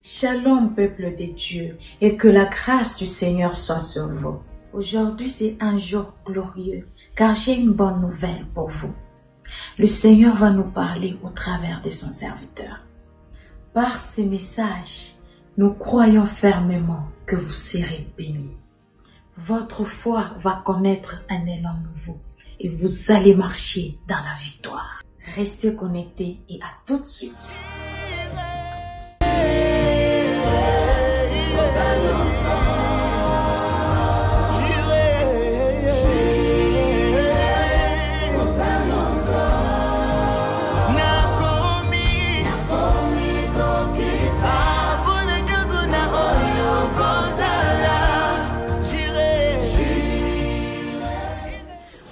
Shalom, peuple de Dieu, et que la grâce du Seigneur soit sur vous. Aujourd'hui, c'est un jour glorieux, car j'ai une bonne nouvelle pour vous. Le Seigneur va nous parler au travers de son serviteur. Par ces messages, nous croyons fermement que vous serez bénis. Votre foi va connaître un élan nouveau et vous allez marcher dans la victoire. Restez connectés et à tout de suite.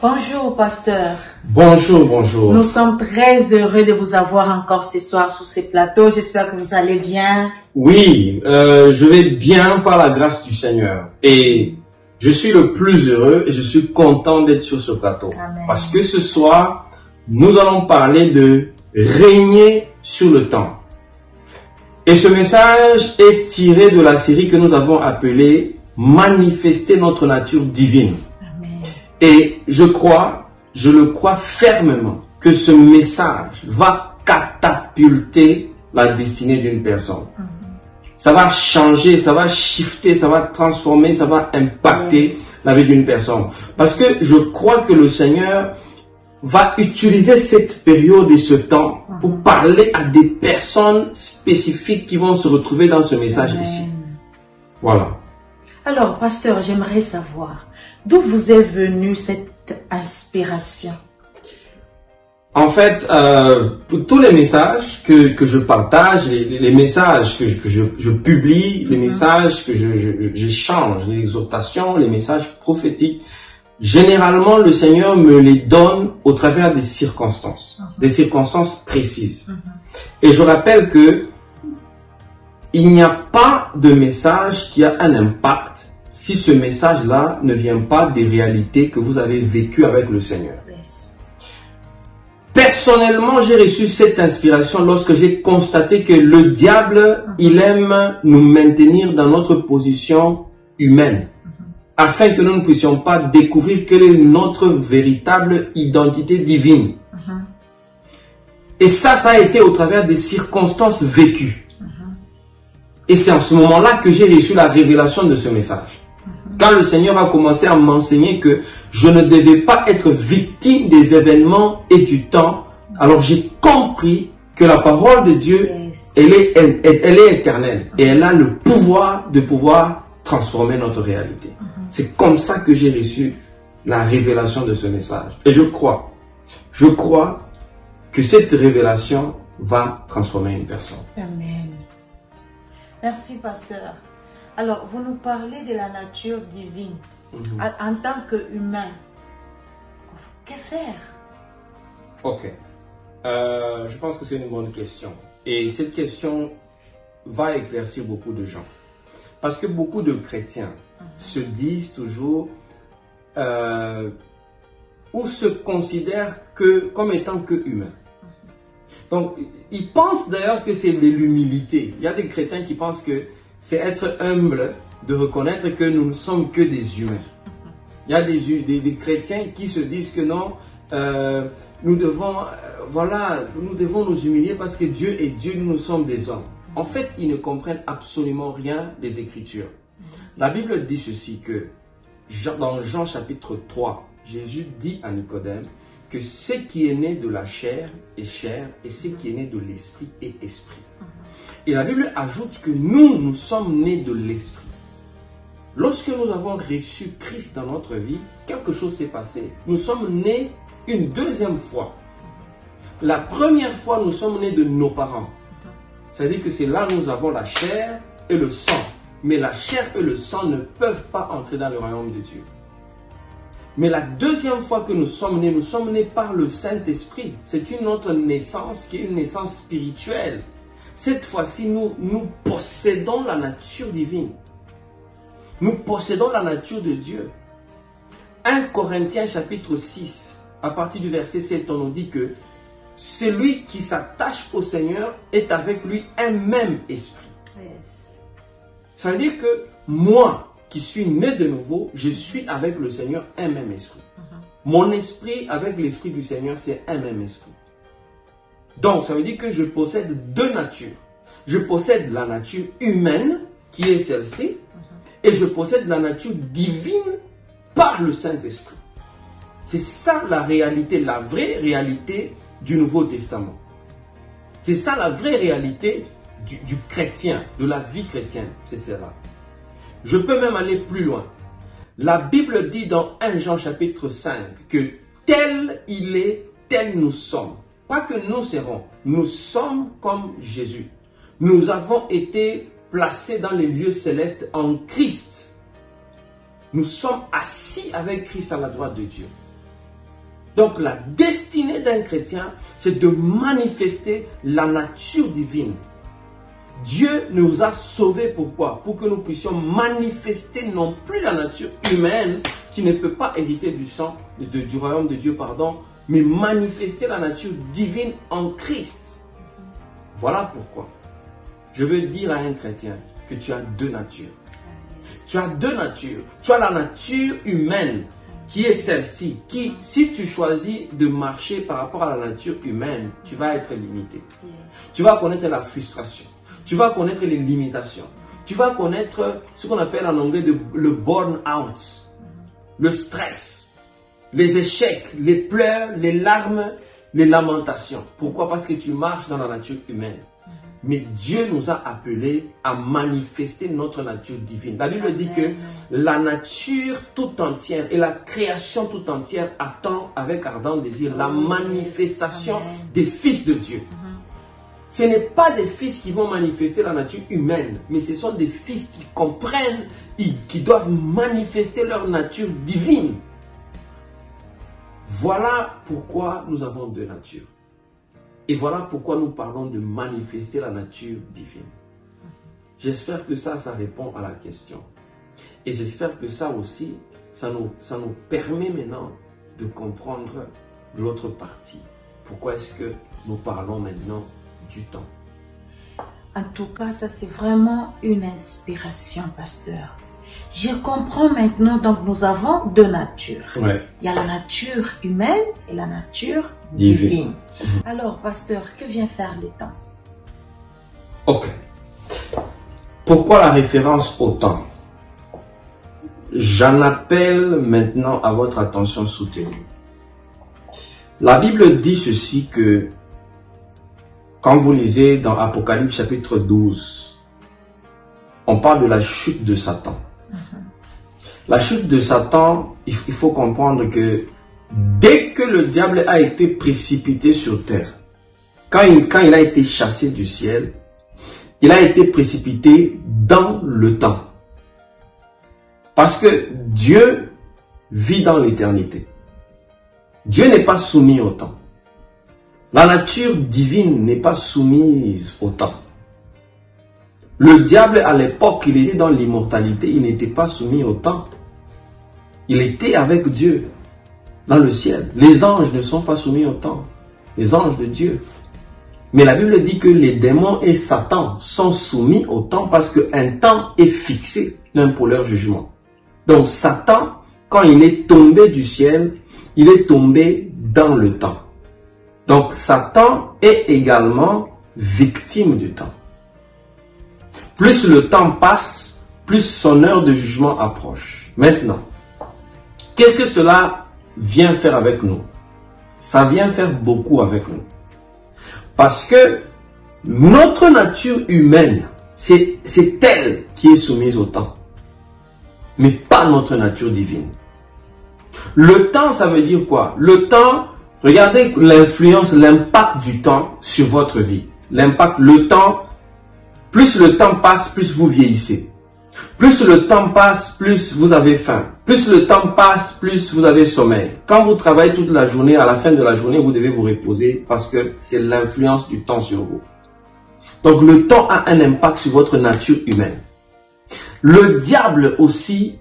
Bonjour, pasteur. Bonjour, bonjour. Nous sommes très heureux de vous avoir encore ce soir sur ces plateaux. J'espère que vous allez bien. Oui, je vais bien par la grâce du Seigneur. Et je suis le plus heureux et je suis content d'être sur ce plateau. Amen. Parce que ce soir, nous allons parler de régner sur le temps. Et ce message est tiré de la série que nous avons appelée Manifester notre nature divine. Et je le crois fermement que ce message va catapulter la destinée d'une personne. Ça va changer, ça va shifter, ça va transformer, ça va impacter la vie d'une personne. Parce que je crois que le Seigneur va utiliser cette période et ce temps pour parler à des personnes spécifiques qui vont se retrouver dans ce message ici. Voilà. Alors, pasteur, j'aimerais savoir d'où vous est venue cette inspiration? En fait, pour tous les messages que je partage, les messages que je publie, les messages que j'échange, les exhortations, les messages prophétiques, généralement le Seigneur me les donne au travers des circonstances précises. Et je rappelle que il n'y a pas de message qui a un impact si ce message-là ne vient pas des réalités que vous avez vécues avec le Seigneur. Personnellement, j'ai reçu cette inspiration lorsque j'ai constaté que le diable, il aime nous maintenir dans notre position humaine, afin que nous ne puissions pas découvrir quelle est notre véritable identité divine. Et ça a été au travers des circonstances vécues. Et c'est en ce moment-là que j'ai reçu la révélation de ce message. Quand le Seigneur a commencé à m'enseigner que je ne devais pas être victime des événements et du temps, alors j'ai compris que la parole de Dieu, elle est éternelle. Et elle a le pouvoir de pouvoir transformer notre réalité. C'est comme ça que j'ai reçu la révélation de ce message. Et je crois que cette révélation va transformer une personne. Amen. Merci, pasteur. Alors, vous nous parlez de la nature divine. En tant qu'humain, que faire? Ok. Je pense que c'est une bonne question. Et cette question va éclaircir beaucoup de gens. Parce que beaucoup de chrétiens se disent toujours ou se considèrent comme étant que humains. Donc, ils pensent d'ailleurs que c'est de l'humilité. Il y a des chrétiens qui pensent que c'est être humble de reconnaître que nous ne sommes que des humains. Il y a des chrétiens qui se disent que non, nous devons nous humilier parce que Dieu est Dieu, nous sommes des hommes. En fait, ils ne comprennent absolument rien des Écritures. La Bible dit ceci que dans Jean chapitre 3, Jésus dit à Nicodème que ce qui est né de la chair est chair et ce qui est né de l'esprit est esprit. Et la Bible ajoute que nous sommes nés de l'esprit. Lorsque nous avons reçu Christ dans notre vie, quelque chose s'est passé. Nous sommes nés une deuxième fois. La première fois, nous sommes nés de nos parents. C'est-à-dire que c'est là où nous avons la chair et le sang. Mais la chair et le sang ne peuvent pas entrer dans le royaume de Dieu. Mais la deuxième fois que nous sommes nés par le Saint-Esprit. C'est une autre naissance qui est une naissance spirituelle. Cette fois-ci, nous possédons la nature divine. Nous possédons la nature de Dieu. 1 Corinthiens chapitre 6, à partir du verset 7, on nous dit que celui qui s'attache au Seigneur est avec lui un même esprit. Yes. Ça veut dire que moi, qui suis né de nouveau, je suis avec le Seigneur un même esprit. Mon esprit avec l'esprit du Seigneur, c'est un même esprit. Donc, ça veut dire que je possède deux natures. Je possède la nature humaine, qui est celle-ci, et je possède la nature divine par le Saint-Esprit. C'est ça la réalité, la vraie réalité du Nouveau Testament. C'est ça la vraie réalité du chrétien, de la vie chrétienne. C'est cela. Je peux même aller plus loin. La Bible dit dans 1 Jean chapitre 5 que tel il est, tel nous sommes. Pas que nous serons, nous sommes comme Jésus. Nous avons été placés dans les lieux célestes en Christ. Nous sommes assis avec Christ à la droite de Dieu. Donc la destinée d'un chrétien, c'est de manifester la nature divine. Dieu nous a sauvés, pourquoi? Pour que nous puissions manifester non plus la nature humaine qui ne peut pas hériter du sang, du royaume de Dieu, pardon, mais manifester la nature divine en Christ. Voilà pourquoi je veux dire à un chrétien que tu as deux natures. Tu as deux natures. Tu as la nature humaine qui est celle-ci, qui, si tu choisis de marcher par rapport à la nature humaine, tu vas être limité. Tu vas connaître la frustration. Tu vas connaître les limitations. Tu vas connaître ce qu'on appelle en anglais le burn-out, le stress, les échecs, les pleurs, les larmes, les lamentations. Pourquoi? Parce que tu marches dans la nature humaine. Mais Dieu nous a appelés à manifester notre nature divine. La Bible dit que la nature tout entière et la création tout entière attend avec ardent désir la manifestation des fils de Dieu. Ce n'est pas des fils qui vont manifester la nature humaine, mais ce sont des fils qui comprennent, qui doivent manifester leur nature divine. Voilà pourquoi nous avons deux natures. Et voilà pourquoi nous parlons de manifester la nature divine. J'espère que ça répond à la question. Et j'espère que ça aussi, ça nous permet maintenant de comprendre l'autre partie. Pourquoi est-ce que nous parlons maintenant du temps? En tout cas, ça c'est vraiment une inspiration, pasteur. Je comprends maintenant, donc nous avons deux natures. Ouais. Il y a la nature humaine et la nature divine. Alors, pasteur, que vient faire le temps? Ok. Pourquoi la référence au temps? J'en appelle maintenant à votre attention soutenue. La Bible dit ceci que, quand vous lisez dans Apocalypse chapitre 12, on parle de la chute de Satan. La chute de Satan, il faut comprendre que dès que le diable a été précipité sur terre, quand il a été chassé du ciel, il a été précipité dans le temps. Parce que Dieu vit dans l'éternité. Dieu n'est pas soumis au temps. La nature divine n'est pas soumise au temps. Le diable, à l'époque, il était dans l'immortalité, il n'était pas soumis au temps. Il était avec Dieu dans le ciel. Les anges ne sont pas soumis au temps. Les anges de Dieu. Mais la Bible dit que les démons et Satan sont soumis au temps parce qu'un temps est fixé même pour leur jugement. Donc Satan, quand il est tombé du ciel, il est tombé dans le temps. Donc Satan est également victime du temps. Plus le temps passe, plus son heure de jugement approche. Maintenant, qu'est-ce que cela vient faire avec nous? Ça vient faire beaucoup avec nous. Parce que notre nature humaine, c'est elle qui est soumise au temps. Mais pas notre nature divine. Le temps, ça veut dire quoi? Le temps, regardez l'influence, l'impact du temps sur votre vie. L'impact, le temps, plus le temps passe, plus vous vieillissez. Plus le temps passe, plus vous avez faim. Plus le temps passe, plus vous avez sommeil. Quand vous travaillez toute la journée, à la fin de la journée, vous devez vous reposer parce que c'est l'influence du temps sur vous. Donc le temps a un impact sur votre nature humaine. Le diable aussi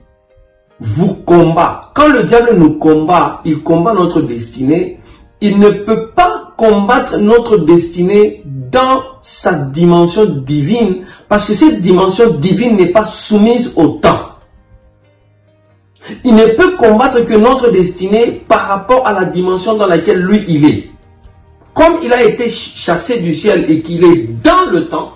vous combat. Quand le diable nous combat, il combat notre destinée. Il ne peut pas combattre notre destinée dans sa dimension divine, parce que cette dimension divine n'est pas soumise au temps. Il ne peut combattre que notre destinée par rapport à la dimension dans laquelle lui, il est. Comme il a été chassé du ciel et qu'il est dans le temps,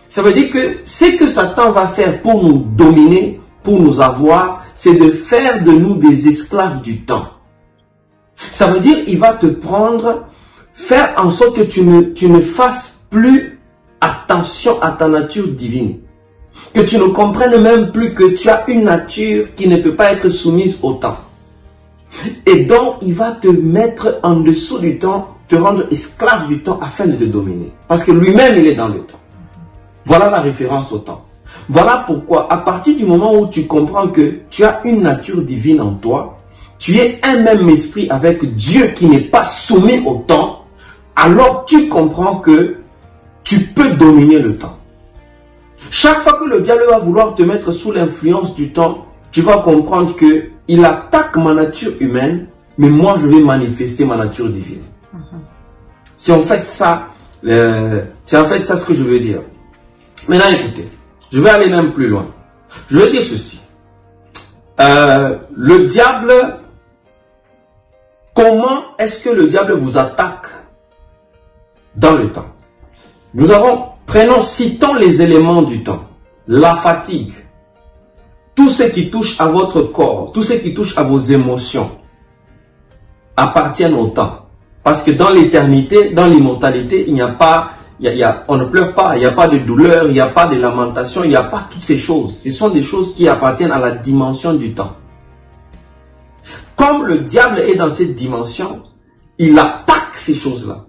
ça veut dire que ce que Satan va faire pour nous dominer, pour nous avoir, c'est de faire de nous des esclaves du temps. Ça veut dire qu'il va te prendre, faire en sorte que tu ne fasses plus attention à ta nature divine. Que tu ne comprennes même plus que tu as une nature qui ne peut pas être soumise au temps. Et donc, il va te mettre en dessous du temps, te rendre esclave du temps afin de te dominer. Parce que lui-même, il est dans le temps. Voilà la référence au temps. Voilà pourquoi, à partir du moment où tu comprends que tu as une nature divine en toi, tu es un même esprit avec Dieu qui n'est pas soumis au temps, alors tu comprends que tu peux dominer le temps. Chaque fois que le diable va vouloir te mettre sous l'influence du temps, tu vas comprendre que il attaque ma nature humaine, mais moi je vais manifester ma nature divine. C'est en fait ça, ce que je veux dire. Maintenant écoutez, je vais aller même plus loin. Je vais dire ceci. Le diable, comment est-ce que le diable vous attaque dans le temps? Citons les éléments du temps. La fatigue, tout ce qui touche à votre corps, tout ce qui touche à vos émotions, appartiennent au temps. Parce que dans l'éternité, dans l'immortalité, il n'y a pas, on ne pleure pas, il n'y a pas de douleur, il n'y a pas de lamentation, il n'y a pas toutes ces choses. Ce sont des choses qui appartiennent à la dimension du temps. Comme le diable est dans cette dimension, il attaque ces choses-là.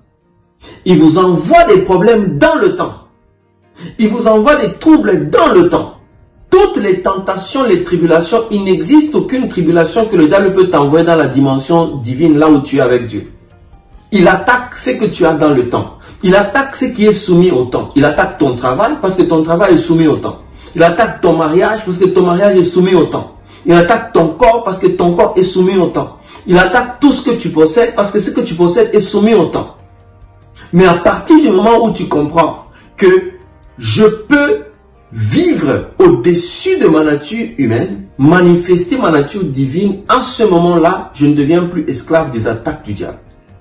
Il vous envoie des problèmes dans le temps. Il vous envoie des troubles dans le temps. Toutes les tentations, les tribulations, il n'existe aucune tribulation que le diable peut t'envoyer dans la dimension divine, là où tu es avec Dieu. Il attaque ce que tu as dans le temps. Il attaque ce qui est soumis au temps. Il attaque ton travail parce que ton travail est soumis au temps. Il attaque ton mariage parce que ton mariage est soumis au temps. Il attaque ton corps parce que ton corps est soumis au temps. Il attaque tout ce que tu possèdes parce que ce que tu possèdes est soumis au temps. Mais à partir du moment où tu comprends que je peux vivre au-dessus de ma nature humaine, manifester ma nature divine, en ce moment-là, je ne deviens plus esclave des attaques du diable.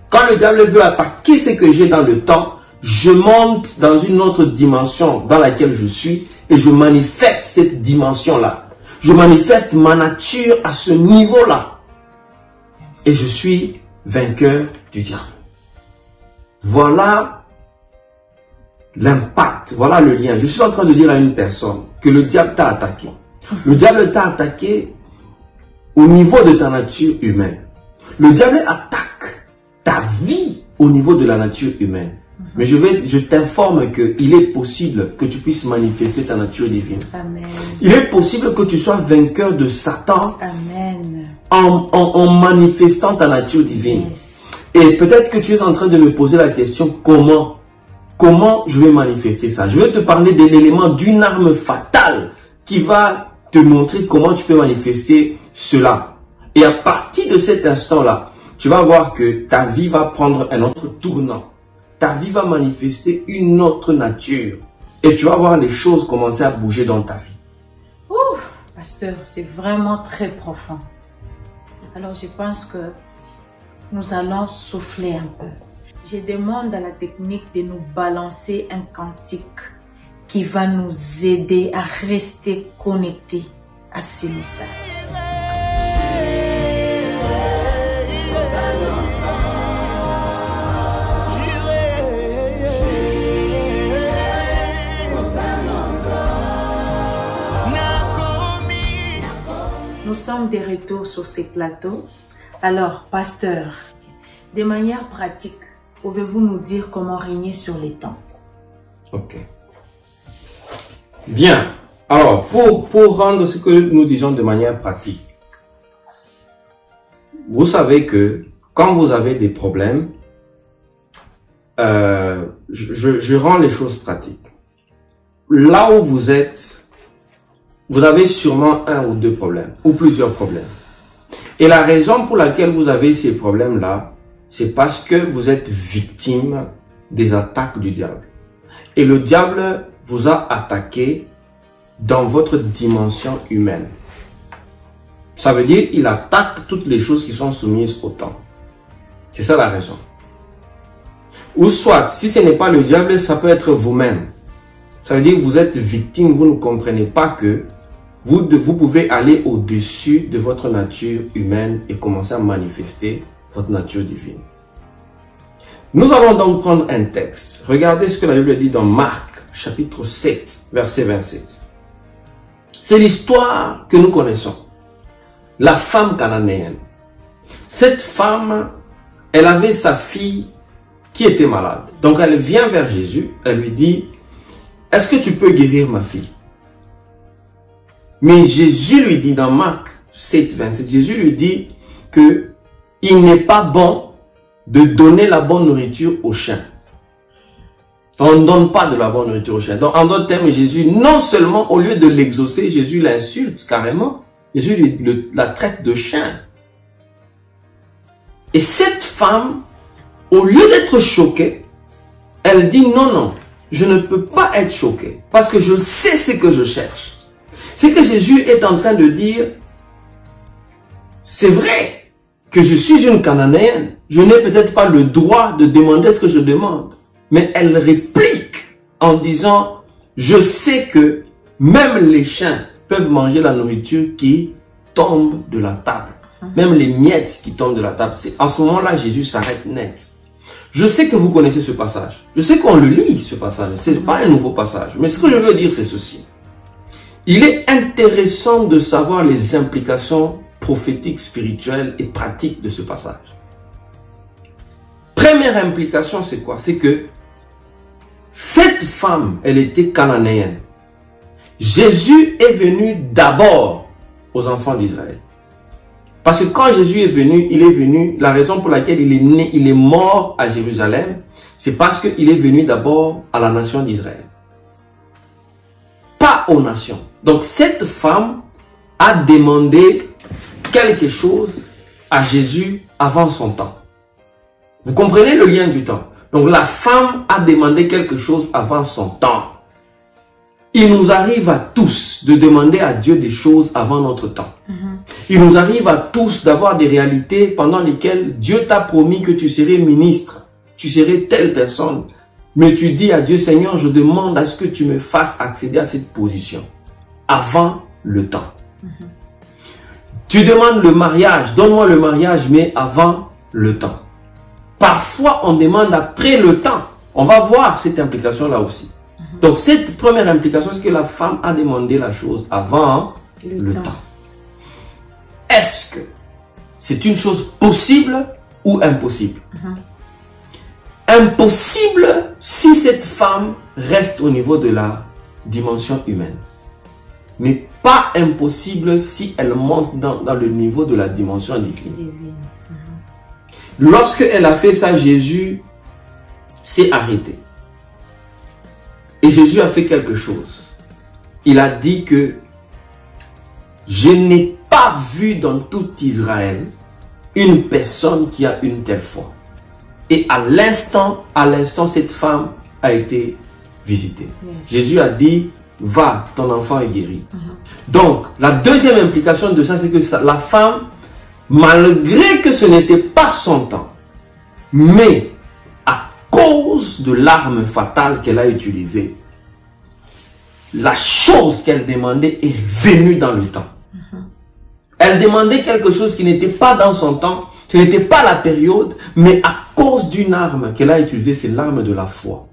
Quand le diable veut attaquer ce que j'ai dans le temps, je monte dans une autre dimension dans laquelle je suis et je manifeste cette dimension-là. Je manifeste ma nature à ce niveau-là. Et je suis vainqueur du diable. Voilà l'impact, voilà le lien. Je suis en train de dire à une personne que le diable t'a attaqué. Le diable t'a attaqué au niveau de ta nature humaine. Le diable attaque ta vie au niveau de la nature humaine. Mais je t'informe qu'il est possible que tu puisses manifester ta nature divine. Amen. Il est possible que tu sois vainqueur de Satan. Amen. En manifestant ta nature divine. Yes. Et peut-être que tu es en train de me poser la question, comment je vais manifester ça? Je vais te parler de l'élément d'une arme fatale qui va te montrer comment tu peux manifester cela. Et à partir de cet instant-là, tu vas voir que ta vie va prendre un autre tournant. Ta vie va manifester une autre nature. Et tu vas voir les choses commencer à bouger dans ta vie. Ouh, pasteur, c'est vraiment très profond. Alors je pense que nous allons souffler un peu. Je demande à la technique de nous balancer un cantique qui va nous aider à rester connectés à ces messages. Nous sommes de retour sur ces plateaux. Alors, pasteur, de manière pratique, pouvez-vous nous dire comment régner sur les temps? Ok. Bien. Alors, pour rendre ce que nous disons de manière pratique, vous savez que quand vous avez des problèmes, je rends les choses pratiques. Là où vous êtes, vous avez sûrement un ou deux problèmes, ou plusieurs problèmes. Et la raison pour laquelle vous avez ces problèmes-là, c'est parce que vous êtes victime des attaques du diable. Et le diable vous a attaqué dans votre dimension humaine. Ça veut dire qu'il attaque toutes les choses qui sont soumises au temps. C'est ça la raison. Ou soit, si ce n'est pas le diable, ça peut être vous-même. Ça veut dire que vous êtes victime, vous ne comprenez pas que vous pouvez aller au-dessus de votre nature humaine et commencer à manifester votre nature divine. Nous allons donc prendre un texte. Regardez ce que la Bible dit dans Marc, chapitre 7, verset 27. C'est l'histoire que nous connaissons. La femme cananéenne. Cette femme, elle avait sa fille qui était malade. Donc elle vient vers Jésus, elle lui dit, est-ce que tu peux guérir ma fille? Mais Jésus lui dit dans Marc 7, 27, Jésus lui dit que il n'est pas bon de donner la bonne nourriture aux chiens. On ne donne pas de la bonne nourriture aux chiens. Donc en d'autres termes, Jésus, non seulement au lieu de l'exaucer, Jésus l'insulte carrément. Jésus la traite de chien. Et cette femme, au lieu d'être choquée, elle dit non, non, je ne peux pas être choquée parce que je sais ce que je cherche. C'est que Jésus est en train de dire, c'est vrai que je suis une Cananéenne, je n'ai peut-être pas le droit de demander ce que je demande. Mais elle réplique en disant, je sais que même les chiens peuvent manger la nourriture qui tombe de la table. Même les miettes qui tombent de la table. En ce moment-là, Jésus s'arrête net. Je sais que vous connaissez ce passage. Je sais qu'on le lit, ce passage. Ce n'est pas un nouveau passage. Mais ce que je veux dire, c'est ceci. Il est intéressant de savoir les implications prophétiques, spirituelles et pratiques de ce passage. Première implication, c'est quoi? C'est que cette femme, elle était cananéenne. Jésus est venu d'abord aux enfants d'Israël. Parce que quand Jésus est venu, la raison pour laquelle il est né, il est mort à Jérusalem, c'est parce qu'il est venu d'abord à la nation d'Israël. Pas aux nations. Donc cette femme a demandé quelque chose à Jésus avant son temps. Vous comprenez le lien du temps? Donc la femme a demandé quelque chose avant son temps. Il nous arrive à tous de demander à Dieu des choses avant notre temps. Il nous arrive à tous d'avoir des réalités pendant lesquelles Dieu t'a promis que tu serais ministre, tu serais telle personne. Mais tu dis à Dieu, Seigneur, je demande à ce que tu me fasses accéder à cette position avant le temps. Tu demandes le mariage, donne-moi le mariage, mais avant le temps. Parfois, on demande après le temps. On va voir cette implication-là aussi. Donc, cette première implication, c'est que la femme a demandé la chose avant le temps. Est-ce que c'est une chose possible ou impossible? Impossible si cette femme reste au niveau de la dimension humaine. Mais pas impossible si elle monte dans le niveau de la dimension divine. Lorsqu'elle a fait ça, Jésus s'est arrêté. Et Jésus a fait quelque chose. Il a dit que je n'ai pas vu dans tout Israël une personne qui a une telle foi. Et à l'instant, cette femme a été visitée. Jésus a dit, va, ton enfant est guéri. Donc, la deuxième implication de ça, c'est que la femme, malgré que ce n'était pas son temps, mais à cause de l'arme fatale qu'elle a utilisée, la chose qu'elle demandait est venue dans le temps. Elle demandait quelque chose qui n'était pas dans son temps, ce n'était pas la période, mais à cause d'une arme qu'elle a utilisée, c'est l'arme de la foi.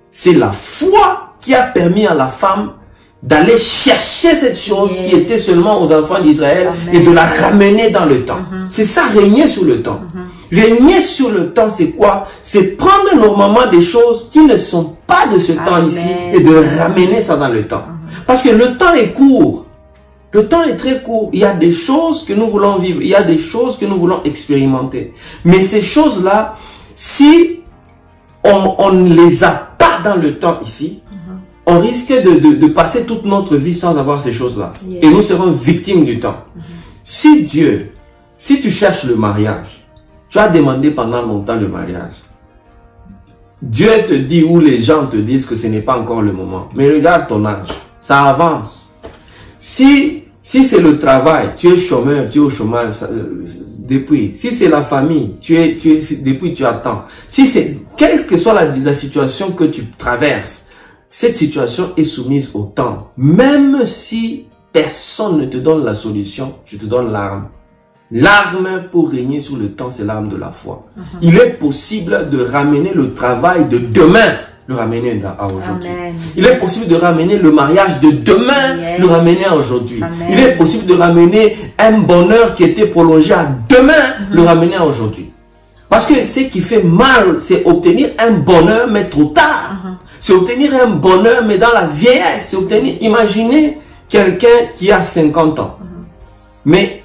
C'est la foi qui a permis à la femme d'aller chercher cette chose qui était seulement aux enfants d'Israël et de la ramener dans le temps. C'est ça, régner sur le temps. Régner sur le temps, c'est quoi? C'est prendre normalement des choses qui ne sont pas de ce temps ici et de ramener ça dans le temps. Parce que le temps est court. Le temps est très court. Il y a des choses que nous voulons vivre. Il y a des choses que nous voulons expérimenter. Mais ces choses-là, si on ne les a pas dans le temps ici, on risque de passer toute notre vie sans avoir ces choses-là. Et nous serons victimes du temps. Si tu cherches le mariage, tu as demandé pendant longtemps le mariage. Dieu te dit ou les gens te disent que ce n'est pas encore le moment. Mais regarde ton âge, ça avance. Si c'est le travail, tu es chômeur, tu es au chômage depuis. Si c'est la famille, depuis tu attends. Si c'est, quelle que soit la situation que tu traverses, cette situation est soumise au temps. Même si personne ne te donne la solution, je te donne l'arme. L'arme pour régner sur le temps, c'est l'arme de la foi. Il est possible de ramener le travail de demain, le ramener à aujourd'hui. Il est possible de ramener le mariage de demain, le ramener à aujourd'hui. Il est possible de ramener un bonheur qui était prolongé à demain, le ramener à aujourd'hui. Parce que ce qui fait mal, c'est obtenir un bonheur, mais trop tard. C'est obtenir un bonheur, mais dans la vieillesse. C'est obtenir, imaginez quelqu'un qui a 50 ans, mais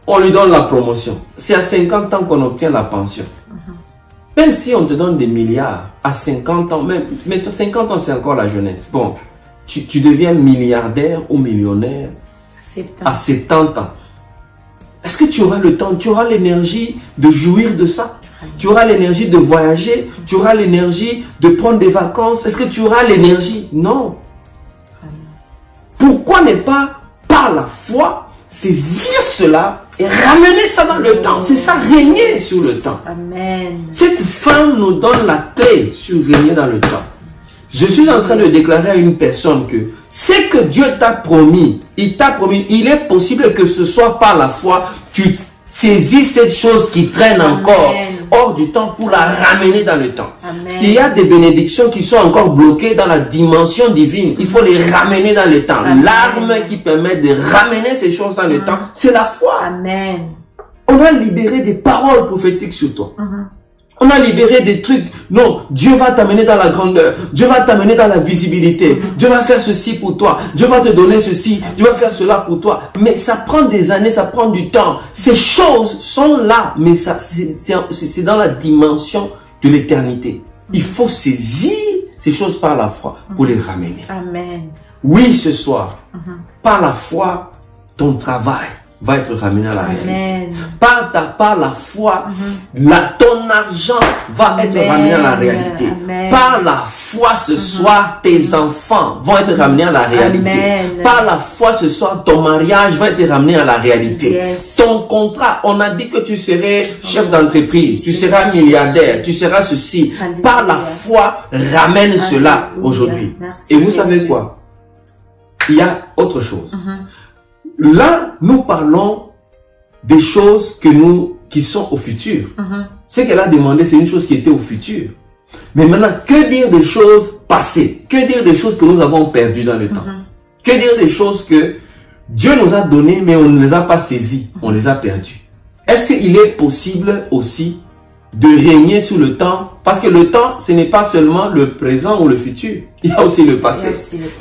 on lui donne la promotion. C'est à 50 ans qu'on obtient la pension. Même si on te donne des milliards, à 50 ans, mais 50 ans c'est encore la jeunesse. Bon, tu deviens milliardaire ou millionnaire à 70 ans. Est-ce que tu auras le temps, tu auras l'énergie de jouir de ça? Tu auras l'énergie de voyager? Tu auras l'énergie de prendre des vacances? Est-ce que tu auras l'énergie? Non. Pourquoi ne pas, par la foi, saisir cela et ramener ça dans le temps? C'est ça, régner sur le temps. Amen. Cette femme nous donne la clé sur régner dans le temps. Je suis en train de déclarer à une personne que ce que Dieu t'a promis, il est possible que ce soit par la foi, tu saisis cette chose qui traîne encore hors du temps pour la ramener dans le temps. Amen. Il y a des bénédictions qui sont encore bloquées dans la dimension divine. Il faut les ramener dans le temps. L'arme qui permet de ramener ces choses dans le temps, c'est la foi. Amen. On a libéré des paroles prophétiques sur toi. On a libéré des trucs. Non, Dieu va t'amener dans la grandeur. Dieu va t'amener dans la visibilité. Dieu va faire ceci pour toi. Dieu va te donner ceci. Dieu va faire cela pour toi. Mais ça prend des années, ça prend du temps. Ces choses sont là, mais c'est dans la dimension de l'éternité. Il faut saisir ces choses par la foi pour les ramener. Amen. Oui, ce soir, par la foi, ton travail va être ramené à la réalité. Par la foi, ton argent va être ramené à la réalité. Par la foi, ce soir, tes enfants vont être ramenés à la réalité. Par la foi, ce soir, ton mariage va être ramené à la réalité. Ton contrat, on a dit que tu serais chef d'entreprise, tu seras milliardaire, tu seras ceci. Par la foi, ramène cela aujourd'hui. Et vous savez quoi? Il y a autre chose. Là, nous parlons des choses qui sont au futur. Ce qu'elle a demandé, c'est une chose qui était au futur. Mais maintenant, que dire des choses passées? Que dire des choses que nous avons perdues dans le temps? Que dire des choses que Dieu nous a données, mais on ne les a pas saisies, on les a perdues? Est-ce qu'il est possible aussi de régner sur le temps? Parce que le temps, ce n'est pas seulement le présent ou le futur. Il y a aussi le passé.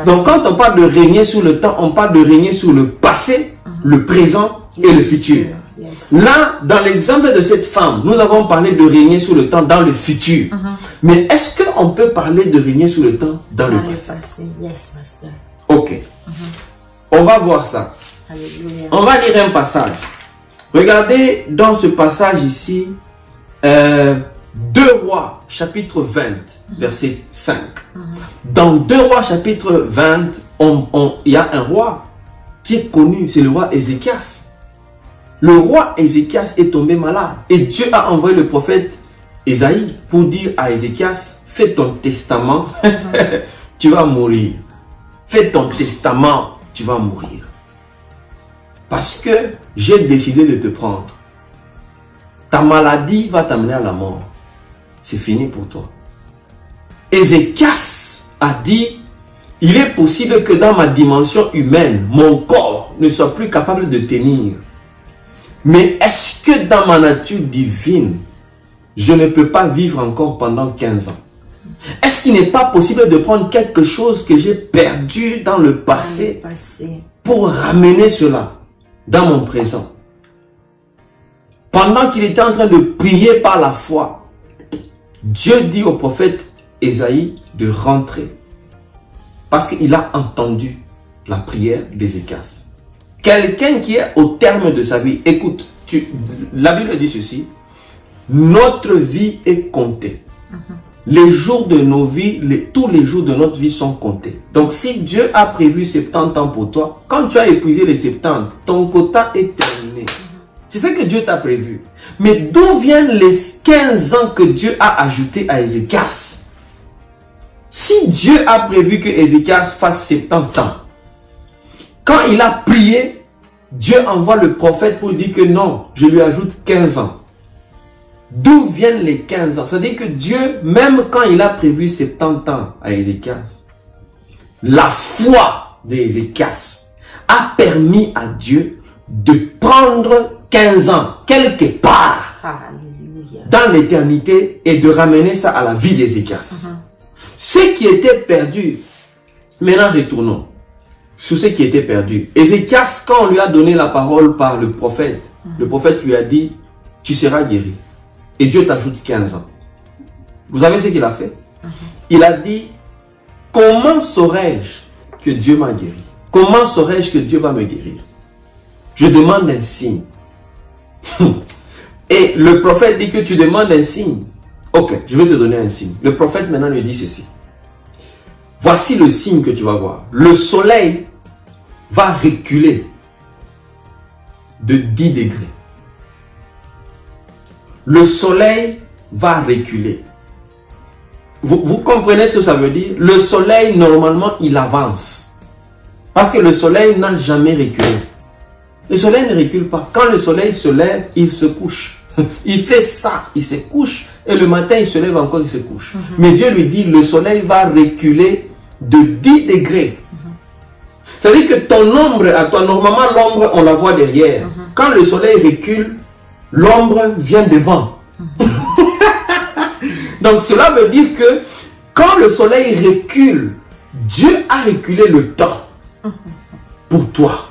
Donc quand on parle de régner sur le temps, on parle de régner sur le passé, le présent et le futur. Là, dans l'exemple de cette femme, nous avons parlé de régner sur le temps dans le futur. Mais est-ce qu'on peut parler de régner sur le temps dans le passé? Yes, Master. Ok. On va voir ça. Alléluia. On va lire un passage. Regardez dans ce passage ici, 2 Rois, chapitre 20, verset 5. Dans 2 Rois, chapitre 20, il y a un roi qui est connu, c'est le roi Ézéchias. Le roi Ézéchias est tombé malade. Et Dieu a envoyé le prophète Ésaïe pour dire à Ézéchias, fais ton testament, tu vas mourir. Fais ton testament, tu vas mourir. Parce que j'ai décidé de te prendre. Ta maladie va t'amener à la mort. C'est fini pour toi. Ézéchias a dit, il est possible que dans ma dimension humaine, mon corps ne soit plus capable de tenir. Mais est-ce que dans ma nature divine, je ne peux pas vivre encore pendant 15 ans? Est-ce qu'il n'est pas possible de prendre quelque chose que j'ai perdu dans le passé pour ramener cela dans mon présent? Pendant qu'il était en train de prier par la foi, Dieu dit au prophète Ésaïe de rentrer. Parce qu'il a entendu la prière d'Ézéchias. Quelqu'un qui est au terme de sa vie, écoute, la Bible dit ceci, notre vie est comptée. les jours de nos vies, tous les jours de notre vie sont comptés. Donc si Dieu a prévu 70 ans pour toi, quand tu as épuisé les 70, ton quota est terminé. Tu sais que Dieu t'a prévu. Mais d'où viennent les 15 ans que Dieu a ajoutés à Ézéchias? Si Dieu a prévu que Ézéchias fasse 70 ans, quand il a prié, Dieu envoie le prophète pour dire que non, je lui ajoute 15 ans. D'où viennent les 15 ans? C'est-à-dire que Dieu, même quand il a prévu 70 ans à Ézéchias, la foi d'Ézéchias a permis à Dieu de prendre 15 ans, quelque part, dans l'éternité et de ramener ça à la vie d'Ézéchias. Ce qui était perdu, maintenant retournons sur ce qui était perdu. Ézéchias, quand on lui a donné la parole par le prophète lui a dit, tu seras guéri. Et Dieu t'ajoute 15 ans. Vous savez ce qu'il a fait? Il a dit, comment saurais-je que Dieu m'a guéri? Comment saurais-je que Dieu va me guérir? Je demande un signe. Et le prophète dit que tu demandes un signe. Ok, je vais te donner un signe. Le prophète maintenant lui dit ceci. Voici le signe que tu vas voir. Le soleil va reculer de 10 degrés. Le soleil va reculer. Vous comprenez ce que ça veut dire? Le soleil, normalement, il avance. Parce que le soleil n'a jamais reculé. Le soleil ne recule pas. Quand le soleil se lève, il se couche. Il fait ça, il se couche. Et le matin, il se lève encore, il se couche. Mais Dieu lui dit, le soleil va reculer de 10 degrés. C'est-à-dire que ton ombre à toi, normalement, l'ombre, on la voit derrière. Quand le soleil recule, l'ombre vient devant. Donc cela veut dire que quand le soleil recule, Dieu a reculé le temps pour toi.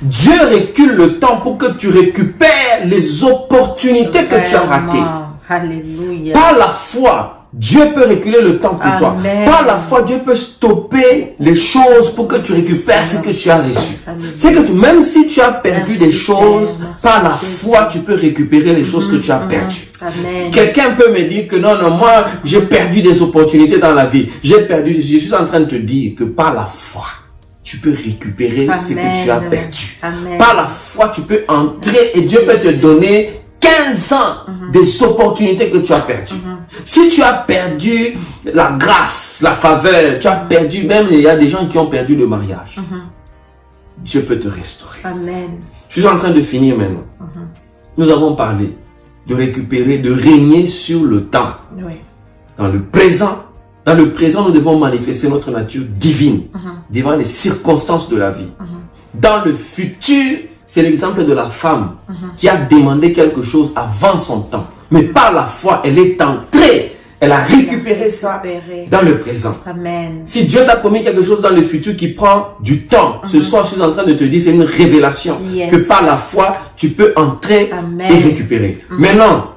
Dieu recule le temps pour que tu récupères les opportunités que tu as ratées. Alléluia. Par la foi, Dieu peut reculer le temps pour toi. Par la foi, Dieu peut stopper les choses pour que tu récupères ce que tu as reçu. C'est que même si tu as perdu des choses, par la foi, tu peux récupérer les choses que tu as perdues. Quelqu'un peut me dire que non, moi, j'ai perdu des opportunités dans la vie. J'ai perdu ceci. Je suis en train de te dire que par la foi, tu peux récupérer ce que tu as perdu. Par la foi, tu peux entrer et Dieu peut te donner 15 ans des opportunités que tu as perdues. Si tu as perdu la grâce, la faveur, tu as perdu, même il y a des gens qui ont perdu le mariage. Dieu peut te restaurer. Amen. Je suis en train de finir maintenant. Nous avons parlé de récupérer, de régner sur le temps. Dans le présent, nous devons manifester notre nature divine devant les circonstances de la vie. Dans le futur, c'est l'exemple de la femme qui a demandé quelque chose avant son temps. Mais par la foi, elle est entrée. Elle a récupéré ça dans le présent. Amen. Si Dieu t'a promis quelque chose dans le futur qui prend du temps, ce soir, je suis en train de te dire, c'est une révélation. Que par la foi, tu peux entrer et récupérer. Maintenant,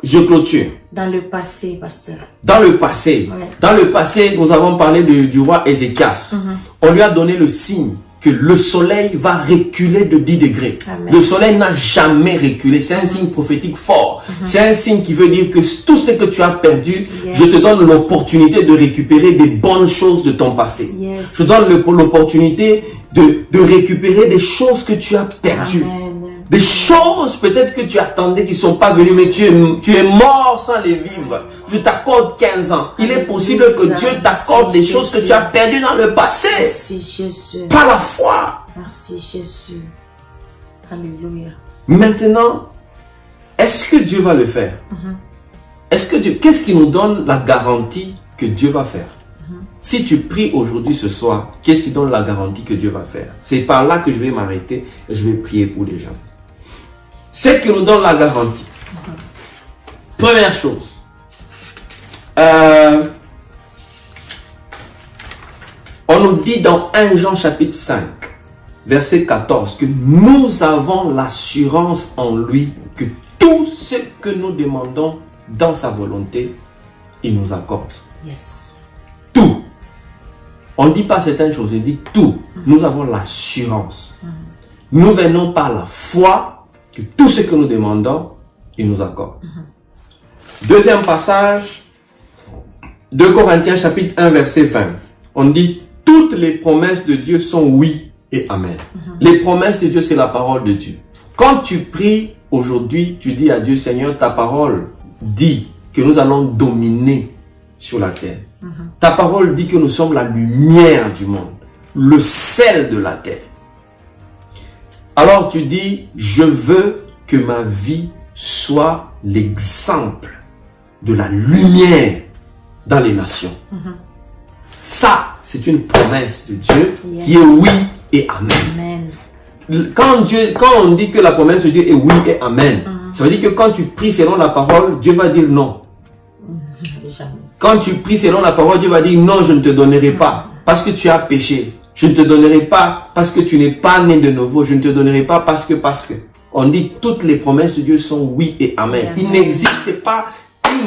je clôture. Dans le passé, pasteur. Dans le passé, nous avons parlé du roi Ézéchias. On lui a donné le signe que le soleil va reculer de 10 degrés. Amen. Le soleil n'a jamais reculé. C'est un signe prophétique fort. C'est un signe qui veut dire que tout ce que tu as perdu, je te donne l'opportunité de récupérer des bonnes choses de ton passé. Je te donne l'opportunité de récupérer des choses que tu as perdues. Amen. Des choses peut-être que tu attendais qui ne sont pas venues, mais tu es mort sans les vivre. Je t'accorde 15 ans. Il est possible que Dieu t'accorde des choses que tu as perdues dans le passé. Merci Jésus. Par la foi. Merci Jésus. Alléluia. Maintenant, est-ce que Dieu va le faire? Qu'est-ce qui nous donne la garantie que Dieu va faire? Si tu pries aujourd'hui, ce soir, qu'est-ce qui donne la garantie que Dieu va faire? C'est par là que je vais m'arrêter et je vais prier pour les gens. Ce qui nous donne la garantie. Première chose. On nous dit dans 1 Jean chapitre 5, verset 14, que nous avons l'assurance en lui que tout ce que nous demandons dans sa volonté, il nous accorde. Tout. On ne dit pas certaines choses, il dit tout. Nous avons l'assurance. Nous venons par la foi que tout ce que nous demandons, il nous accorde. Deuxième passage, 2 Corinthiens chapitre 1 verset 20, on dit toutes les promesses de Dieu sont oui et amen. Les promesses de Dieu, c'est la parole de Dieu. Quand tu pries aujourd'hui, tu dis à Dieu, Seigneur, ta parole dit que nous allons dominer sur la terre. Ta parole dit que nous sommes la lumière du monde, le sel de la terre. Alors tu dis, je veux que ma vie soit l'exemple de la lumière dans les nations. Ça, c'est une promesse de Dieu qui est oui et amen. Quand on dit que la promesse de Dieu est oui et amen, ça veut dire que quand tu pries selon la parole, Dieu va dire non. Quand tu pries selon la parole, Dieu va dire non, je ne te donnerai pas parce que tu as péché. Je ne te donnerai pas parce que tu n'es pas né de nouveau. Je ne te donnerai pas parce que. On dit toutes les promesses de Dieu sont oui et amen. Il n'existe pas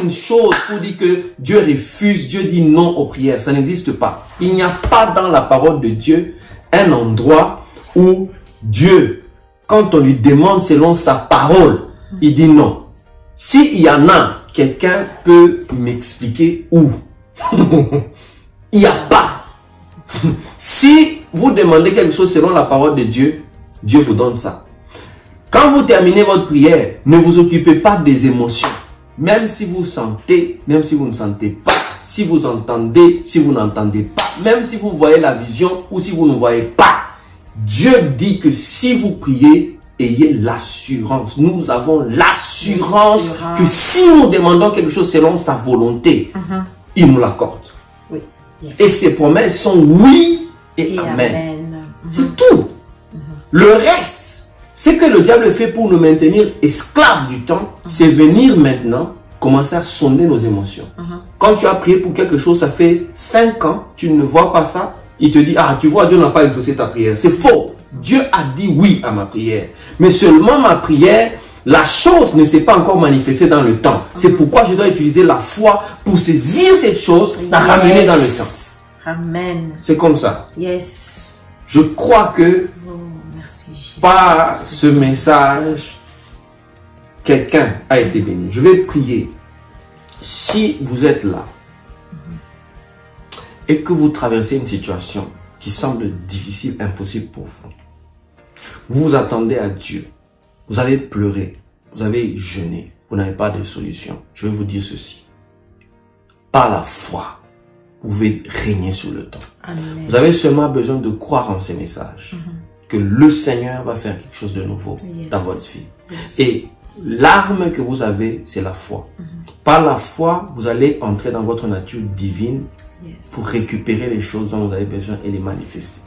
une chose pour dire que Dieu refuse, Dieu dit non aux prières. Ça n'existe pas. Il n'y a pas dans la parole de Dieu un endroit où Dieu, quand on lui demande selon sa parole, il dit non. S'il y en a, quelqu'un peut m'expliquer où? Il n'y a pas. Si vous demandez quelque chose selon la parole de Dieu, Dieu vous donne ça. Quand vous terminez votre prière, ne vous occupez pas des émotions. Même si vous sentez, même si vous ne sentez pas, si vous entendez, si vous n'entendez pas, même si vous voyez la vision ou si vous ne voyez pas, Dieu dit que si vous priez, ayez l'assurance. Nous avons l'assurance que si nous demandons quelque chose selon sa volonté, il nous l'accorde. Et ses promesses sont oui et amen. C'est tout. Le reste, c'est que le diable fait pour nous maintenir esclaves du temps, c'est venir maintenant commencer à sonder nos émotions. Quand tu as prié pour quelque chose, ça fait 5 ans, tu ne vois pas ça, il te dit, ah, tu vois, Dieu n'a pas exaucé ta prière. C'est faux. Dieu a dit oui à ma prière. Mais seulement ma prière, la chose ne s'est pas encore manifestée dans le temps. C'est pourquoi je dois utiliser la foi pour saisir cette chose, la ramener dans le temps. Amen. C'est comme ça. Yes. Je crois que par ce message, quelqu'un a été béni. Je vais prier. Si vous êtes là et que vous traversez une situation qui semble difficile, impossible pour vous, vous vous attendez à Dieu, vous avez pleuré, vous avez jeûné, vous n'avez pas de solution. Je vais vous dire ceci. Par la foi, vous pouvez régner sur le temps. Amen. Vous avez seulement besoin de croire en ces messages. Que le Seigneur va faire quelque chose de nouveau dans votre vie. Et l'arme que vous avez, c'est la foi. Par la foi, vous allez entrer dans votre nature divine pour récupérer les choses dont vous avez besoin et les manifester.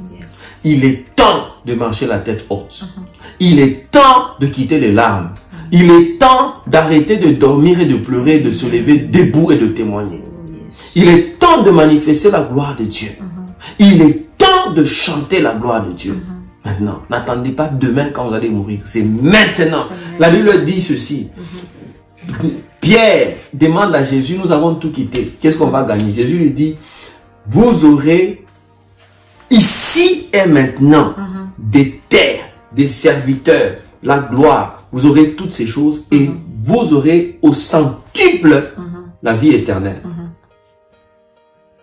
Il est temps de marcher la tête haute. Il est temps de quitter les larmes. Il est temps d'arrêter de dormir et de pleurer, de se lever debout et de témoigner. Il est temps de manifester la gloire de Dieu. Il est temps de chanter la gloire de Dieu. Maintenant, n'attendez pas demain quand vous allez mourir. C'est maintenant. La Bible dit ceci. Pierre demande à Jésus, nous avons tout quitté. Qu'est-ce qu'on va gagner? Jésus lui dit, vous aurez ici et maintenant des terres, des serviteurs, la gloire. Vous aurez toutes ces choses et vous aurez au centuple la vie éternelle.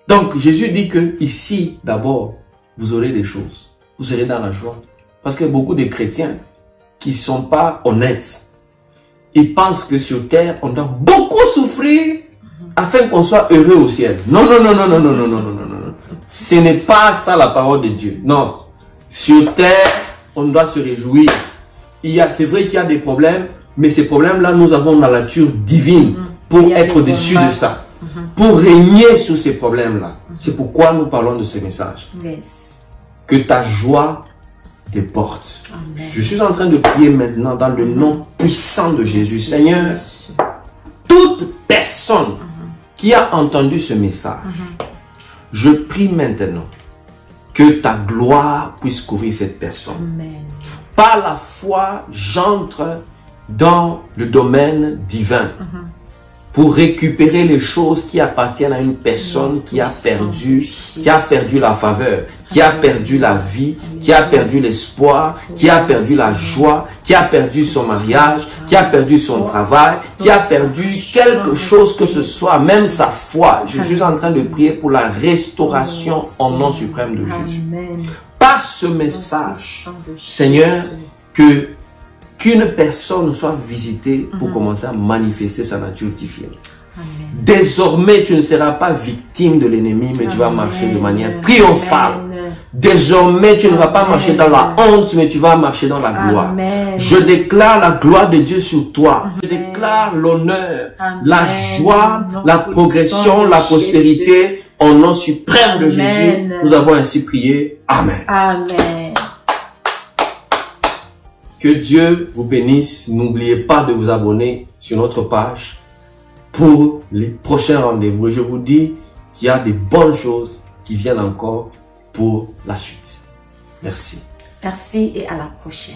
Donc Jésus dit que ici d'abord vous aurez des choses. Vous serez dans la joie. Parce que beaucoup de chrétiens qui ne sont pas honnêtes, ils pensent que sur terre, on doit beaucoup souffrir afin qu'on soit heureux au ciel. Non, non, non, non, non, non, non, non, non, non, non. Ce n'est pas ça la parole de Dieu. Non. Sur terre, on doit se réjouir. C'est vrai qu'il y a des problèmes, mais ces problèmes-là, nous avons la nature divine pour être dessus de ça. Pour régner sur ces problèmes-là. C'est pourquoi nous parlons de ce message. Que ta joie déborde. Je suis en train de prier maintenant dans le nom puissant de Jésus. Seigneur, toute personne qui a entendu ce message, je prie maintenant que ta gloire puisse couvrir cette personne. Par la foi, j'entre dans le domaine divin. pour récupérer les choses qui appartiennent à une personne qui a perdu la faveur, qui a perdu la vie, qui a perdu l'espoir, qui a perdu la joie, qui a perdu son mariage, qui a perdu son travail, qui a perdu quelque chose que ce soit, même sa foi. Je suis en train de prier pour la restauration au nom suprême de Jésus. Par ce message, Seigneur, qu'une personne soit visitée pour commencer à manifester sa nature divine. Désormais, tu ne seras pas victime de l'ennemi, mais tu vas marcher de manière triomphale. Désormais, tu ne vas pas marcher dans la honte, mais tu vas marcher dans la gloire. Je déclare la gloire de Dieu sur toi. Je déclare l'honneur, la joie, la progression, la prospérité. Au nom suprême de Jésus, nous avons ainsi prié. Amen. Amen. Que Dieu vous bénisse. N'oubliez pas de vous abonner sur notre page pour les prochains rendez-vous. Et je vous dis qu'il y a des bonnes choses qui viennent encore pour la suite. Merci. Merci et à la prochaine.